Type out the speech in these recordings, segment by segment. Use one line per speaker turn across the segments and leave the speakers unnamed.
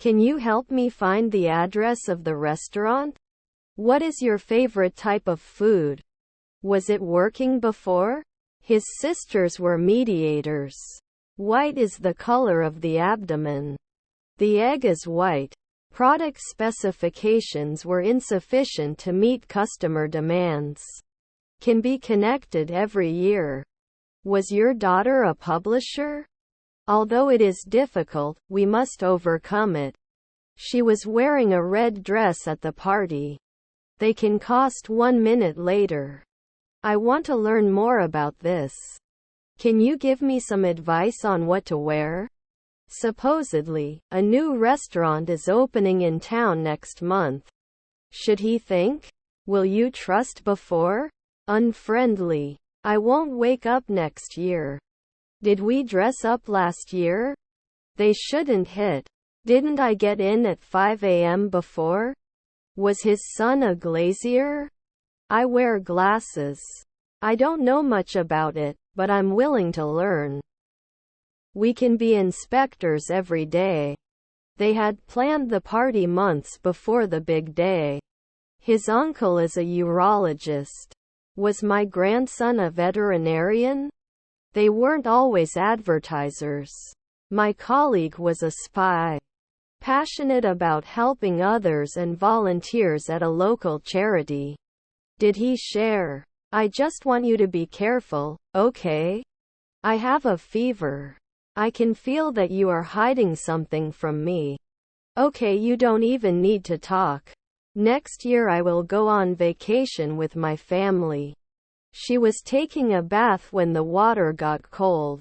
Can you help me find the address of the restaurant? What is your favorite type of food? Was it working before? His sisters were mediators. White is the color of the abdomen. The egg is white. Product specifications were insufficient to meet customer demands. Can be connected every year. Was your daughter a publisher? Although it is difficult, we must overcome it. She was wearing a red dress at the party. They can cost 1 minute later. I want to learn more about this. Can you give me some advice on what to wear? Supposedly, a new restaurant is opening in town next month. Should he think? Will you trust before? Unfriendly. I won't wake up next year. Did we dress up last year? They shouldn't hit. Didn't I get in at 5 a.m. before? Was his son a glazier? I wear glasses. I don't know much about it, but I'm willing to learn. We can be inspectors every day. They had planned the party months before the big day. His uncle is a urologist. Was my grandson a veterinarian? They weren't always advertisers. My colleague was a spy. Passionate about helping others and volunteers at a local charity. Did he share? I just want you to be careful, okay? I have a fever. I can feel that you are hiding something from me. Okay, you don't even need to talk. Next year I will go on vacation with my family. She was taking a bath when the water got cold.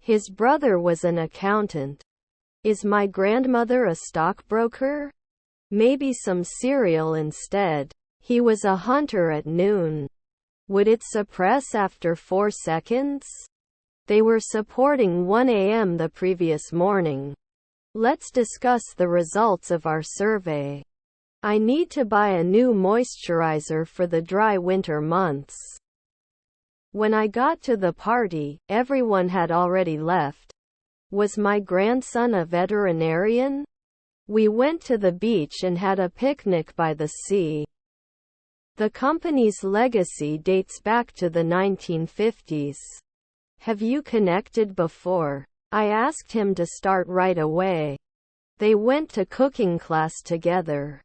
His brother was an accountant. Is my grandmother a stockbroker? Maybe some cereal instead. He was a hunter at noon. Would it suppress after 4 seconds? They were supporting 1 a.m. the previous morning. Let's discuss the results of our survey. I need to buy a new moisturizer for the dry winter months. When I got to the party, everyone had already left. Was my grandson a veterinarian? We went to the beach and had a picnic by the sea. The company's legacy dates back to the 1950s. Have you connected before? I asked him to start right away. They went to cooking class together.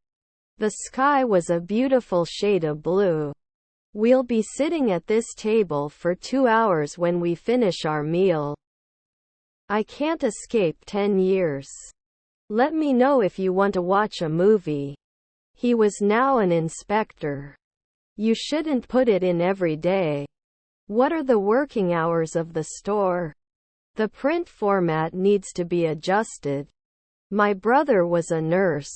The sky was a beautiful shade of blue. We'll be sitting at this table for 2 hours when we finish our meal. I can't escape 10 years. Let me know if you want to watch a movie. He was now an inspector. You shouldn't put it in every day. What are the working hours of the store? The print format needs to be adjusted. My brother was a nurse.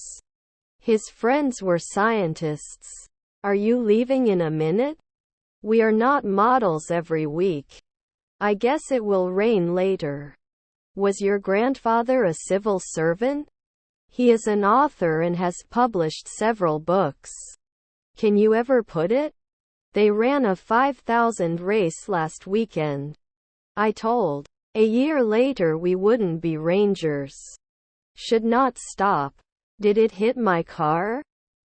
His friends were scientists. Are you leaving in a minute? We are not models every week. I guess it will rain later. Was your grandfather a civil servant? He is an author and has published several books. Can you ever put it? They ran a 5,000 race last weekend. I told. A year later we wouldn't be rangers. Should not stop. Did it hit my car?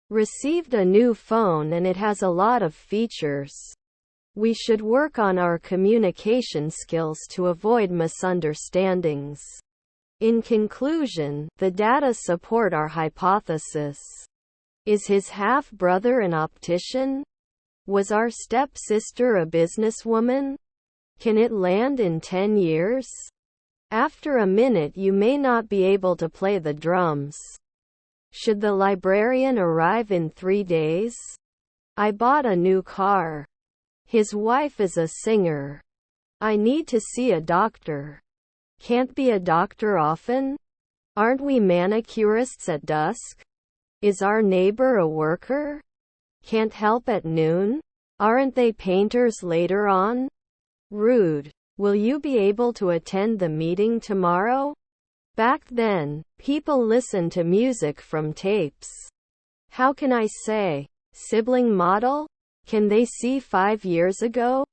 Received a new phone and it has a lot of features. We should work on our communication skills to avoid misunderstandings. In conclusion, the data support our hypothesis. Is his half-brother an optician? Was our stepsister a businesswoman? Can it land in 10 years? After a minute you may not be able to play the drums. Should the librarian arrive in 3 days? I bought a new car. His wife is a singer. I need to see a doctor. Can't be a doctor often? Aren't we manicurists at dusk? Is our neighbor a worker? Can't help at noon? Aren't they painters later on? Rude. Will you be able to attend the meeting tomorrow? Back then, people listened to music from tapes. How can I say? Sibling model? Can they see 5 years ago?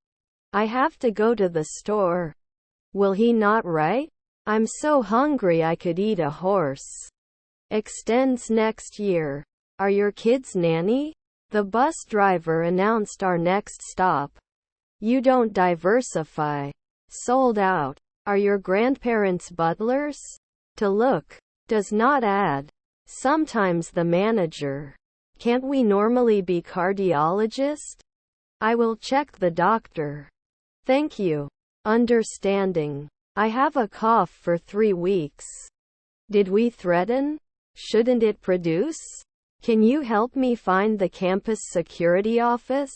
I have to go to the store. Will he not write? I'm so hungry I could eat a horse. extends next year. Are your kids nanny? The bus driver announced our next stop. You don't diversify. Sold out. Are your grandparents butlers? To look. Does not add. Sometimes the manager. Can't we normally be cardiologist? I will check the doctor. Thank you. Understanding. I have a cough for 3 weeks. Did we threaten? Shouldn't it produce? Can you help me find the campus security office?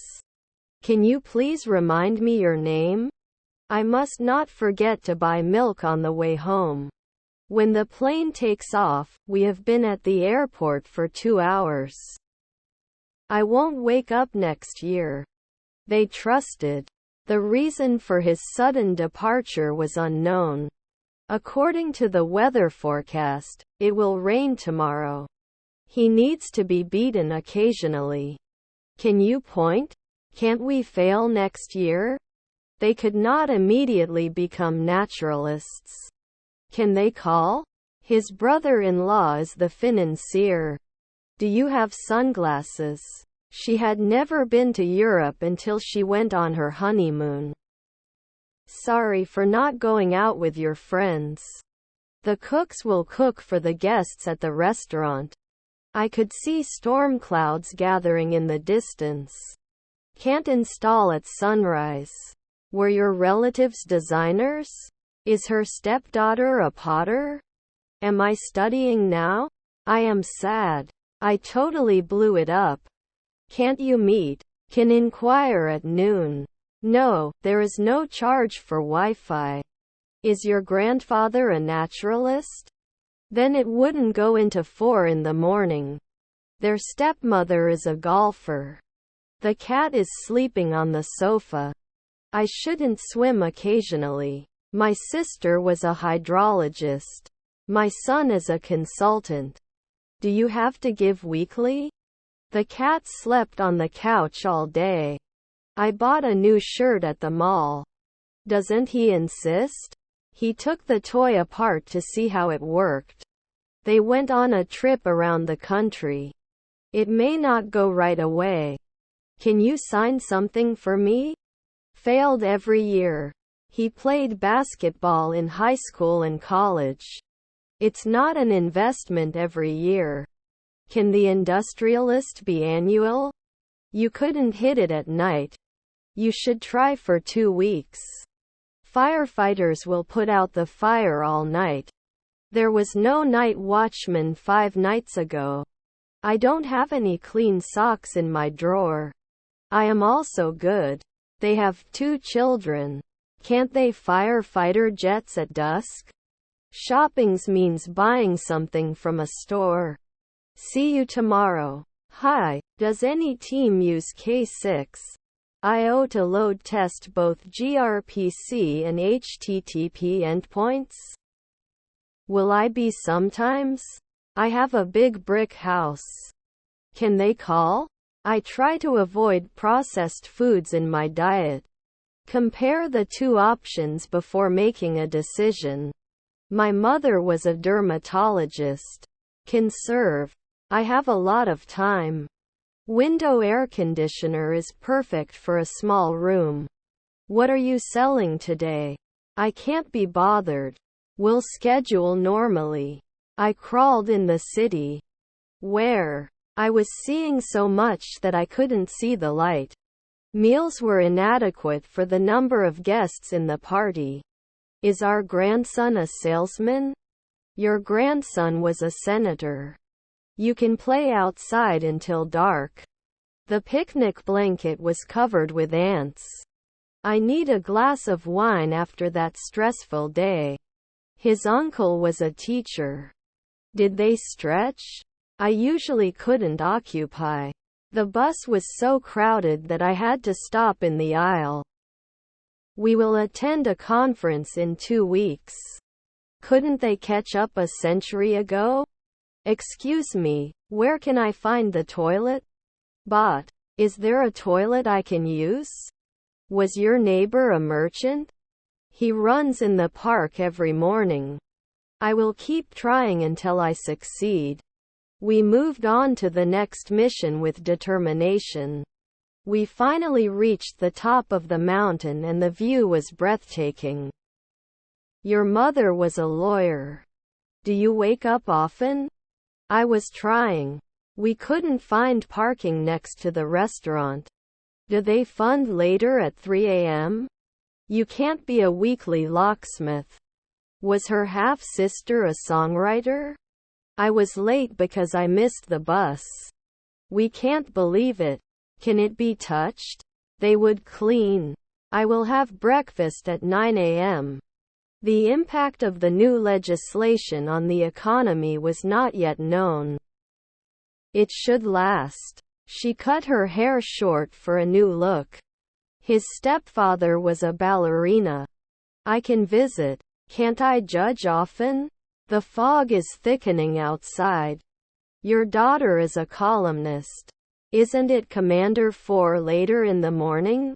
Can you please remind me your name? I must not forget to buy milk on the way home. When the plane takes off, we have been at the airport for 2 hours. I won't wake up next year. They trusted. The reason for his sudden departure was unknown. According to the weather forecast, it will rain tomorrow. He needs to be beaten occasionally. Can you point? Can't we fail next year? They could not immediately become naturalists. Can they call? His brother-in-law is the financier. Do you have sunglasses? She had never been to Europe until she went on her honeymoon. Sorry for not going out with your friends. The cooks will cook for the guests at the restaurant. I could see storm clouds gathering in the distance. Can't install at sunrise. Were your relatives designers? Is her stepdaughter a potter? Am I studying now? I am sad. I totally blew it up. Can't you meet? Can inquire at noon. No, there is no charge for Wi-Fi. Is your grandfather a naturalist? Then it wouldn't go into 4 in the morning. Their stepmother is a golfer. The cat is sleeping on the sofa. I shouldn't swim occasionally. My sister was a hydrologist. My son is a consultant. Do you have to give weekly? The cat slept on the couch all day. I bought a new shirt at the mall. Doesn't he insist? He took the toy apart to see how it worked. They went on a trip around the country. It may not go right away. Can you sign something for me? Failed every year. He played basketball in high school and college. It's not an investment every year. Can the industrialist be annual? You couldn't hit it at night. You should try for 2 weeks. Firefighters will put out the fire all night. There was no night watchman 5 nights ago. I don't have any clean socks in my drawer. I am also good. They have 2 children. Can't they fire fighter jets at dusk? Shoppings means buying something from a store. See you tomorrow. Hi, does any team use K6.io to load test both gRPC and HTTP endpoints? Will I be sometimes? I have a big brick house. Can they call? I try to avoid processed foods in my diet. Compare the 2 options before making a decision. My mother was a dermatologist. Conserve. I have a lot of time. Window air conditioner is perfect for a small room. What are you selling today? I can't be bothered. We'll schedule normally. I crawled in the city. Where? I was seeing so much that I couldn't see the light. Meals were inadequate for the number of guests in the party. Is our grandson a salesman? Your grandson was a senator. You can play outside until dark. The picnic blanket was covered with ants. I need a glass of wine after that stressful day. His uncle was a teacher. Did they stretch? I usually couldn't occupy. The bus was so crowded that I had to stop in the aisle. We will attend a conference in 2 weeks. Couldn't they catch up a century ago? Excuse me, where can I find the toilet? But, is there a toilet I can use? Was your neighbor a merchant? He runs in the park every morning. I will keep trying until I succeed. We moved on to the next mission with determination. We finally reached the top of the mountain and the view was breathtaking. Your mother was a lawyer. Do you wake up often? I was trying. We couldn't find parking next to the restaurant. Do they fund later at 3 a.m.? You can't be a weekly locksmith. Was her half-sister a songwriter? I was late because I missed the bus. We can't believe it. Can it be touched? They would clean. I will have breakfast at 9 a.m. The impact of the new legislation on the economy was not yet known. It should last. She cut her hair short for a new look. His stepfather was a ballerina. I can visit. Can't I judge often? The fog is thickening outside. Your daughter is a columnist. Isn't it Commander 4 later in the morning?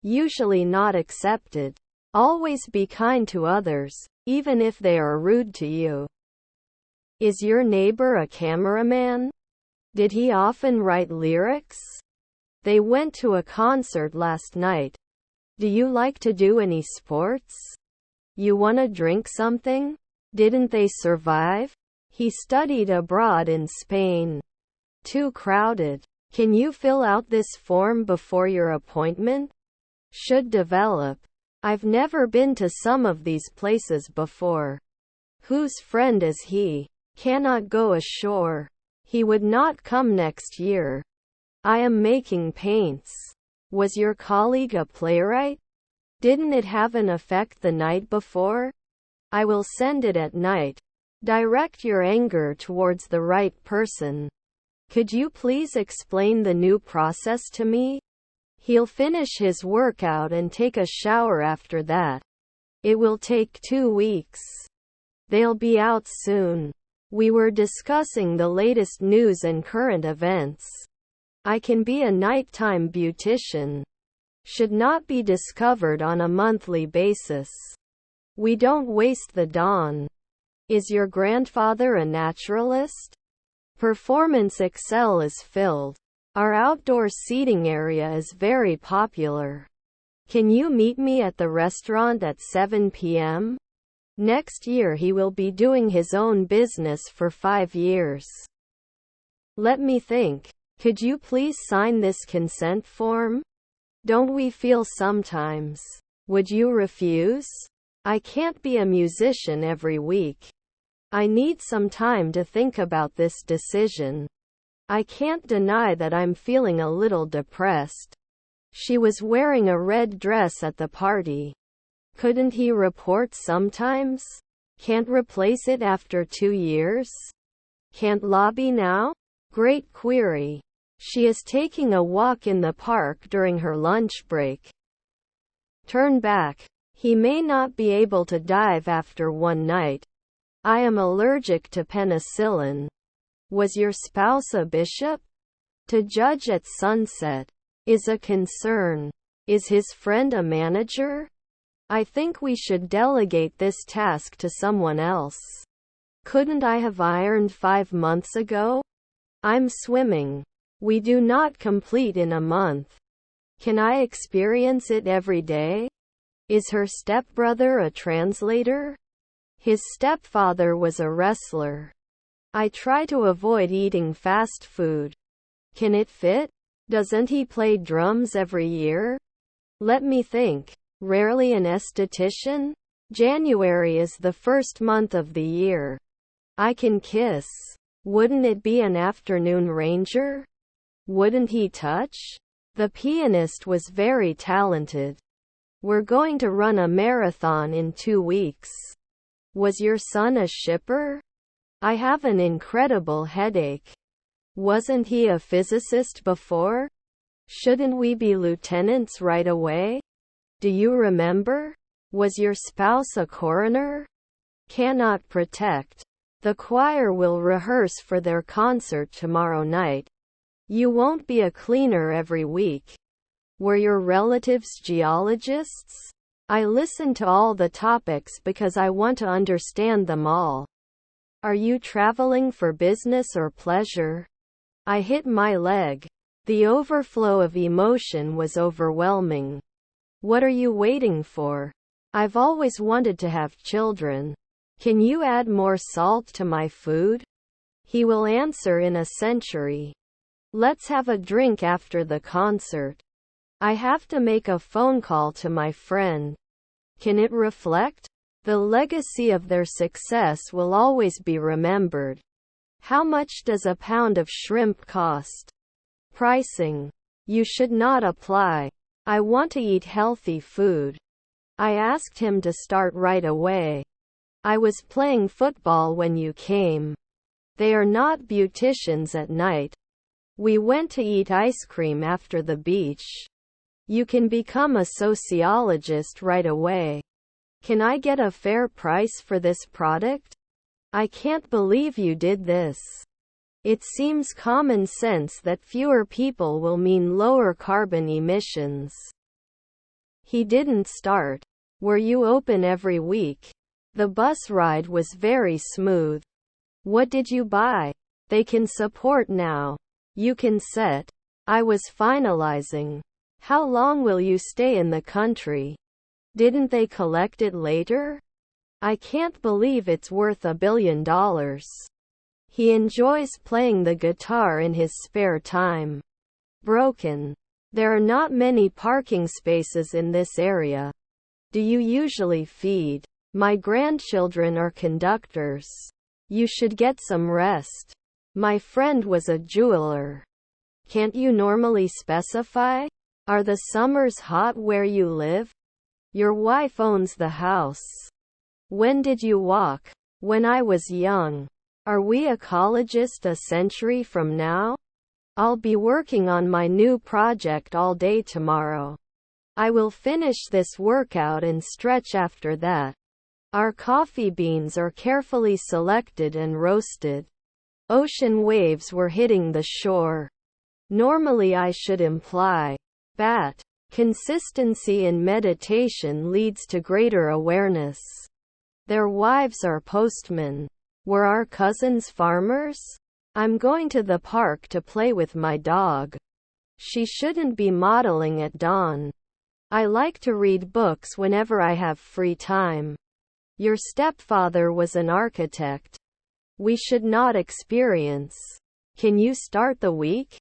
Usually not accepted. Always be kind to others, even if they are rude to you. Is your neighbor a cameraman? Did he often write lyrics? They went to a concert last night. Do you like to do any sports? You wanna drink something? Didn't they survive? He studied abroad in Spain. Too crowded. Can you fill out this form before your appointment? Should develop. I've never been to some of these places before. Whose friend is he? Cannot go ashore. He would not come next year. I am making paints. Was your colleague a playwright? Didn't it have an effect the night before? I will send it at night. Direct your anger towards the right person. Could you please explain the new process to me? He'll finish his workout and take a shower after that. It will take 2 weeks. They'll be out soon. We were discussing the latest news and current events. I can be a nighttime beautician. Should not be discovered on a monthly basis. We don't waste the dawn. Is your grandfather a naturalist? Performance Excel is filled. Our outdoor seating area is very popular. Can you meet me at the restaurant at 7 p.m.? Next year he will be doing his own business for 5 years. Let me think. Could you please sign this consent form? Don't we feel sometimes? Would you refuse? I can't be a musician every week. I need some time to think about this decision. I can't deny that I'm feeling a little depressed. She was wearing a red dress at the party. Couldn't he report sometimes? Can't replace it after 2 years? Can't lobby now? Great query. She is taking a walk in the park during her lunch break. Turn back. He may not be able to dive after one night. I am allergic to penicillin. Was your spouse a bishop? To judge at sunset is a concern. Is his friend a manager? I think we should delegate this task to someone else. Couldn't I have ironed 5 months ago? I'm swimming. We do not complete in a month. Can I experience it every day? Is her stepbrother a translator? His stepfather was a wrestler. I try to avoid eating fast food. Can it fit? Doesn't he play drums every year? Let me think. Rarely an esthetician? January is the first month of the year. I can kiss. Wouldn't it be an afternoon ranger? Wouldn't he touch? The pianist was very talented. We're going to run a marathon in 2 weeks. Was your son a shipper? I have an incredible headache. Wasn't he a physicist before? Shouldn't we be lieutenants right away? Do you remember? Was your spouse a coroner? Cannot protect. The choir will rehearse for their concert tomorrow night. You won't be a cleaner every week. Were your relatives geologists? I listen to all the topics because I want to understand them all. Are you traveling for business or pleasure? I hit my leg. The overflow of emotion was overwhelming. What are you waiting for? I've always wanted to have children. Can you add more salt to my food? He will answer in a century. Let's have a drink after the concert. I have to make a phone call to my friend. Can it reflect? The legacy of their success will always be remembered. How much does a pound of shrimp cost? Pricing. You should not apply. I want to eat healthy food. I asked him to start right away. I was playing football when you came. They are not beauticians at night. We went to eat ice cream after the beach. You can become a sociologist right away. Can I get a fair price for this product? I can't believe you did this. It seems common sense that fewer people will mean lower carbon emissions. He didn't start. Were you open every week? The bus ride was very smooth. What did you buy? They can support now. You can set. I was finalizing. How long will you stay in the country? Didn't they collect it later? I can't believe it's worth $1 billion. He enjoys playing the guitar in his spare time. Broken. There are not many parking spaces in this area. Do you usually feed? My grandchildren are conductors. You should get some rest. My friend was a jeweler. Can't you normally specify? Are the summers hot where you live? Your wife owns the house. When did you walk? When I was young. Are we ecologist a century from now? I'll be working on my new project all day tomorrow. I will finish this workout and stretch after that. Our coffee beans are carefully selected and roasted. Ocean waves were hitting the shore. Normally I should imply, bat. Consistency in meditation leads to greater awareness. Their wives are postmen. Were our cousins farmers? I'm going to the park to play with my dog. She shouldn't be modeling at dawn. I like to read books whenever I have free time. Your stepfather was an architect. We should not experience. Can you start the week?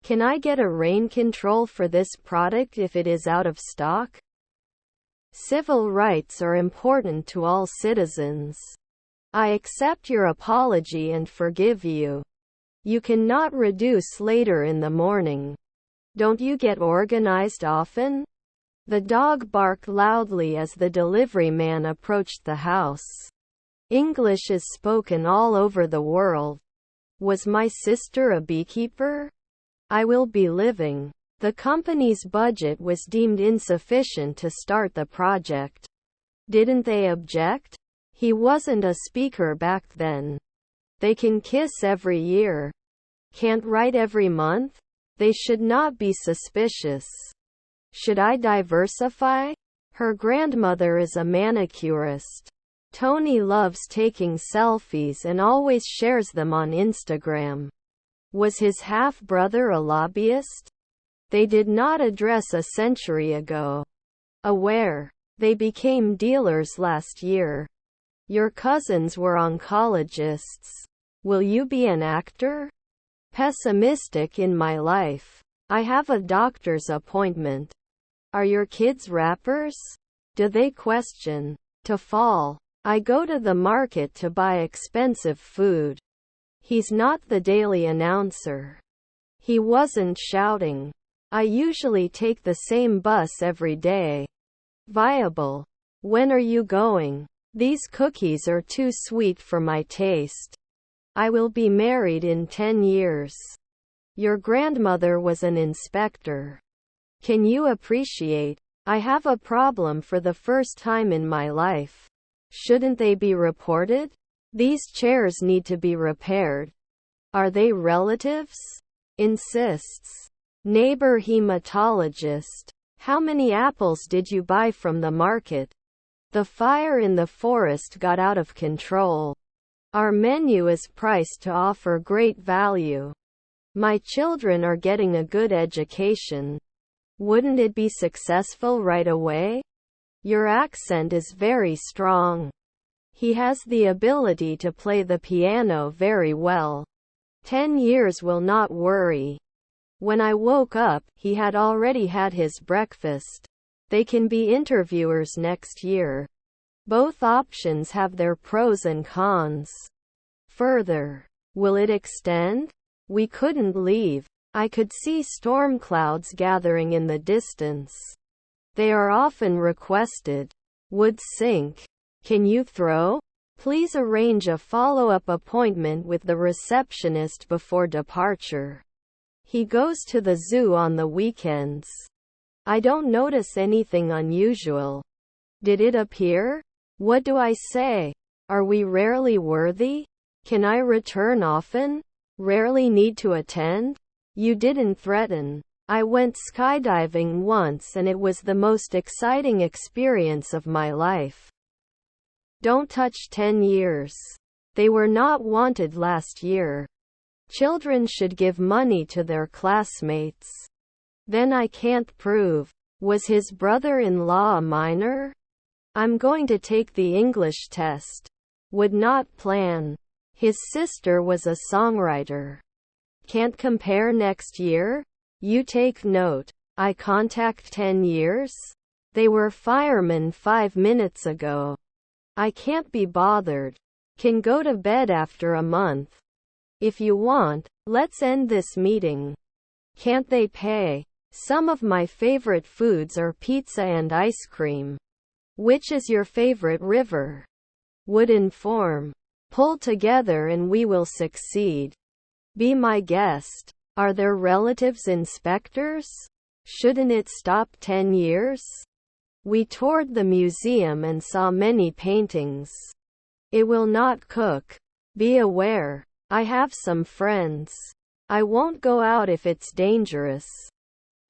Can I get a rain control for this product if it is out of stock? Civil rights are important to all citizens. I accept your apology and forgive you. You cannot reduce later in the morning. Don't you get organized often? The dog barked loudly as the delivery man approached the house. English is spoken all over the world. Was my sister a beekeeper? I will be living. The company's budget was deemed insufficient to start the project. Didn't they object? He wasn't a speaker back then. They can kiss every year. Can't write every month? They should not be suspicious. Should I diversify? Her grandmother is a manicurist. Tony loves taking selfies and always shares them on Instagram. Was his half-brother a lobbyist? They did not address a century ago. Aware. They became dealers last year. Your cousins were oncologists. Will you be an actor? Pessimistic in my life. I have a doctor's appointment. Are your kids rappers? Do they question? To fall. I go to the market to buy expensive food. He's not the daily announcer. He wasn't shouting. I usually take the same bus every day. Viable. When are you going? These cookies are too sweet for my taste. I will be married in 10 years. Your grandmother was an inspector. Can you appreciate? I have a problem for the first time in my life. Shouldn't they be reported? These chairs need to be repaired. Are they relatives? Insists. Neighbor hematologist. How many apples did you buy from the market? The fire in the forest got out of control. Our menu is priced to offer great value. My children are getting a good education. Wouldn't it be successful right away? Your accent is very strong. He has the ability to play the piano very well. 10 years will not worry. When I woke up, he had already had his breakfast. They can be interviewers next year. Both options have their pros and cons. Further, will it extend? We couldn't leave. I could see storm clouds gathering in the distance. They are often requested. Would sink. Can you throw? Please arrange a follow-up appointment with the receptionist before departure. He goes to the zoo on the weekends. I don't notice anything unusual. Did it appear? What do I say? Are we rarely worthy? Can I return often? Rarely need to attend? You didn't threaten. I went skydiving once and it was the most exciting experience of my life. Don't touch 10 years. They were not wanted last year. Children should give money to their classmates. Then I can't prove. Was his brother-in-law a minor? I'm going to take the English test. Would not plan. His sister was a songwriter. Can't compare next year? You take note. Eye contact 10 years? They were firemen 5 minutes ago. I can't be bothered. Can go to bed after a month. If you want, let's end this meeting. Can't they pay? Some of my favorite foods are pizza and ice cream. Which is your favorite river? Would inform. Pull together and we will succeed. Be my guest. Are there relatives inspectors? Shouldn't it stop 10 years? We toured the museum and saw many paintings. It will not cook. Be aware. I have some friends. I won't go out if it's dangerous.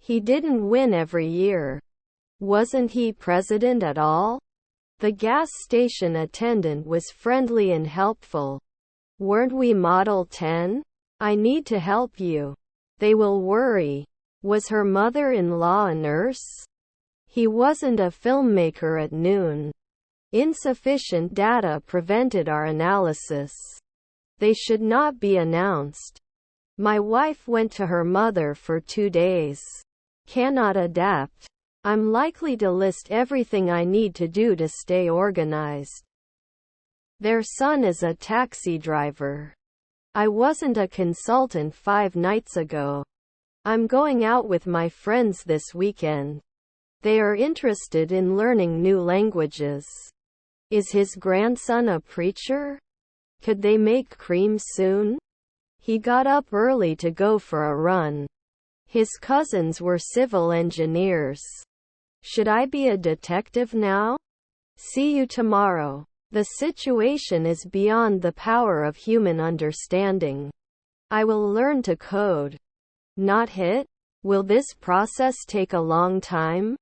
He didn't win every year. Wasn't he president at all? The gas station attendant was friendly and helpful. Weren't we Model 10? I need to help you. They will worry. Was her mother-in-law a nurse? He wasn't a filmmaker at noon. Insufficient data prevented our analysis. They should not be announced. My wife went to her mother for 2 days. Cannot adapt. I'm likely to list everything I need to do to stay organized. Their son is a taxi driver. I wasn't a consultant 5 nights ago. I'm going out with my friends this weekend. They are interested in learning new languages. Is his grandson a preacher? Could they make cream soon? He got up early to go for a run. His cousins were civil engineers. Should I be a detective now? See you tomorrow. The situation is beyond the power of human understanding. I will learn to code. Not hit? Will this process take a long time?